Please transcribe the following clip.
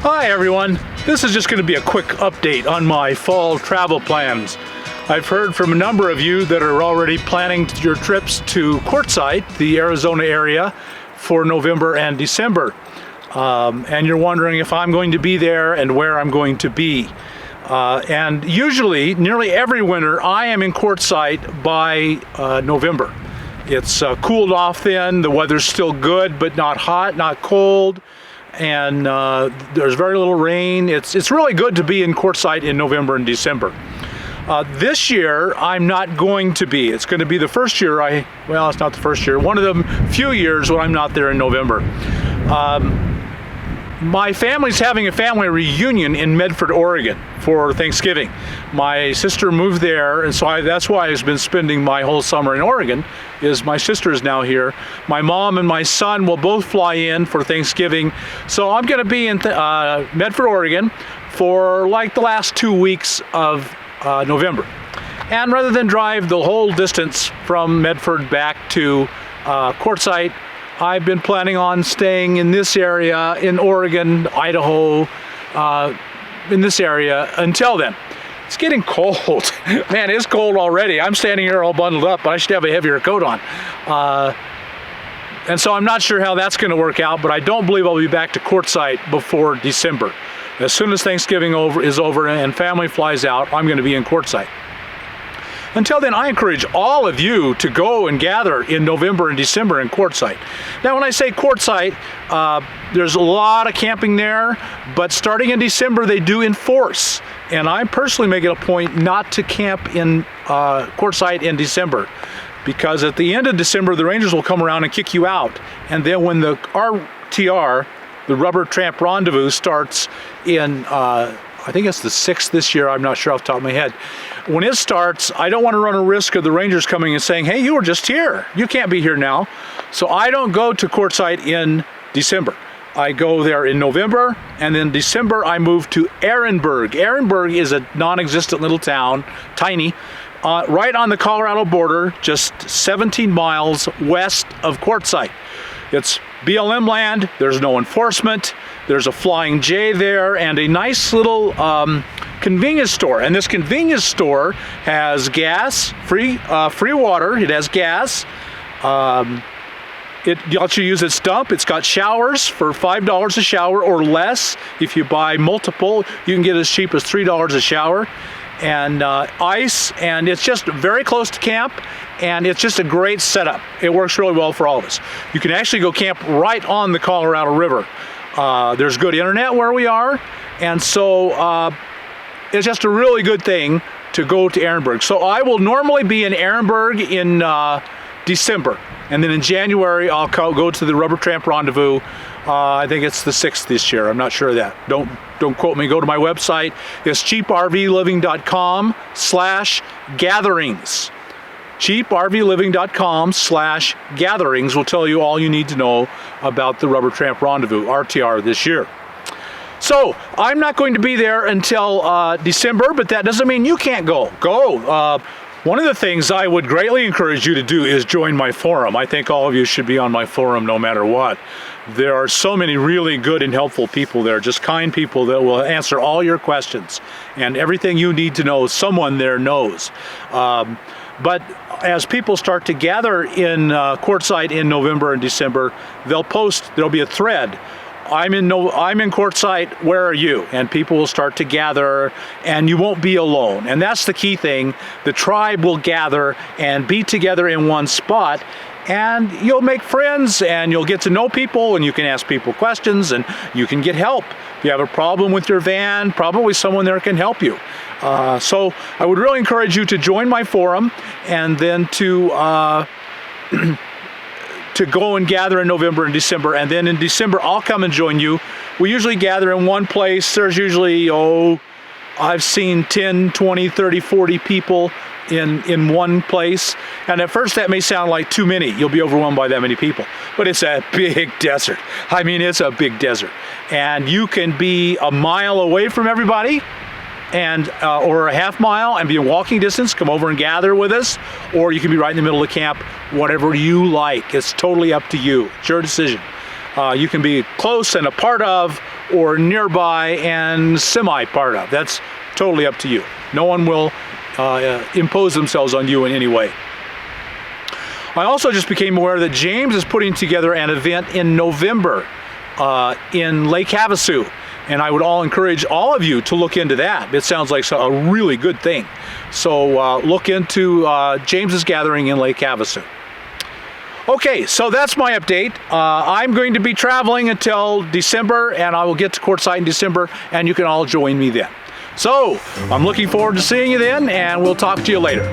Hi everyone, this is just going to be a quick update on my fall travel plans. I've heard from a number of you that are already planning your trips to Quartzsite, the Arizona area, for November and December. And you're wondering if I'm going to be there and where I'm going to be. And usually, nearly every winter, I am in Quartzsite by November. It's cooled off then, the weather's still good, but not hot, not cold. And there's very little rain. It's really good to be in Quartzsite in November and December. This year, I'm not going to be. It's going to be the first year well, it's not the first year, one of the few years when I'm not there in November. My family's having a family reunion in Medford, Oregon for Thanksgiving. My sister moved there, and so that's why I've been spending my whole summer in Oregon, is my sister is now here. My mom and my son will both fly in for Thanksgiving. So I'm going to be in Medford, Oregon for like the last 2 weeks of November. And rather than drive the whole distance from Medford back to Quartzsite, I've been planning on staying in this area, in Oregon, Idaho, in this area until then. It's getting cold. Man, it's cold already. I'm standing here all bundled up, but I should have a heavier coat on. And so I'm not sure how that's going to work out, but I don't believe I'll be back to Quartzsite before December. As soon as Thanksgiving is over and family flies out, I'm going to be in Quartzsite. Until then, I encourage all of you to go and gather in November and December in Quartzsite. Now, when I say Quartzsite, there's a lot of camping there, but starting in December, they do enforce. And I personally make it a point not to camp in Quartzsite in December, because at the end of December, the rangers will come around and kick you out. And then when the RTR, the Rubber Tramp Rendezvous, starts in I think it's the 6th this year, I'm not sure off the top of my head. When it starts, I don't want to run a risk of the rangers coming and saying, hey, you were just here. You can't be here now. So I don't go to Quartzsite in December. I go there in November, and then December I move to Ehrenberg. Ehrenberg is a non-existent little town, tiny, right on the Colorado border, just 17 miles west of Quartzsite. It's BLM land, there's no enforcement, there's a Flying J there, and a nice little convenience store. And this convenience store has gas, free water, it has gas. It lets you use its dump. It's got showers for $5 a shower or less. If you buy multiple, you can get as cheap as $3 a shower. And ice, and it's just very close to camp, and it's just a great setup. It works really well for all of us. You can actually go camp right on the Colorado River. There's good internet where we are, and so it's just a really good thing to go to Ehrenberg. So I will normally be in Ehrenberg in December, and then in January I'll go to the Rubber Tramp Rendezvous. I think it's the 6th this year. I'm not sure of that. Don't quote me. Go to my website. It's cheaprvliving.com/gatherings. cheaprvliving.com/gatherings will tell you all you need to know about the Rubber Tramp Rendezvous, RTR, this year. So I'm not going to be there until December, but that doesn't mean you can't go. Go. One of the things I would greatly encourage you to do is join my forum. I think all of you should be on my forum no matter what. There are so many really good and helpful people there, just kind people that will answer all your questions. And everything you need to know, someone there knows. But as people start to gather in Quartzsite in November and December, there'll be a thread. I'm in Quartzsite, where are you? And people will start to gather, and you won't be alone. And that's the key thing. The tribe will gather and be together in one spot, and you'll make friends, and you'll get to know people, and you can ask people questions, and you can get help. If you have a problem with your van, probably someone there can help you. So I would really encourage you to join my forum, and then to go and gather in November and December, and then in December I'll come and join you. We usually gather in one place. There's usually, I've seen 10, 20, 30, 40 people in one place. And at first that may sound like too many. You'll be overwhelmed by that many people. But it's a big desert. I mean, it's a big desert. And you can be a mile away from everybody, and or a half mile, and be in walking distance, come over and gather with us, or you can be right in the middle of camp, whatever you like. It's totally up to you. It's your decision. You can be close and a part of, or nearby and semi part of. That's totally up to you. No one will impose themselves on you in any way. I also just became aware that James is putting together an event in November in Lake Havasu, and I would encourage all of you to look into that. It sounds like a really good thing. So look into James's gathering in Lake Havasu. Okay, so that's my update. I'm going to be traveling until December, and I will get to Quartzsite in December, and you can all join me then. So I'm looking forward to seeing you then, and we'll talk to you later.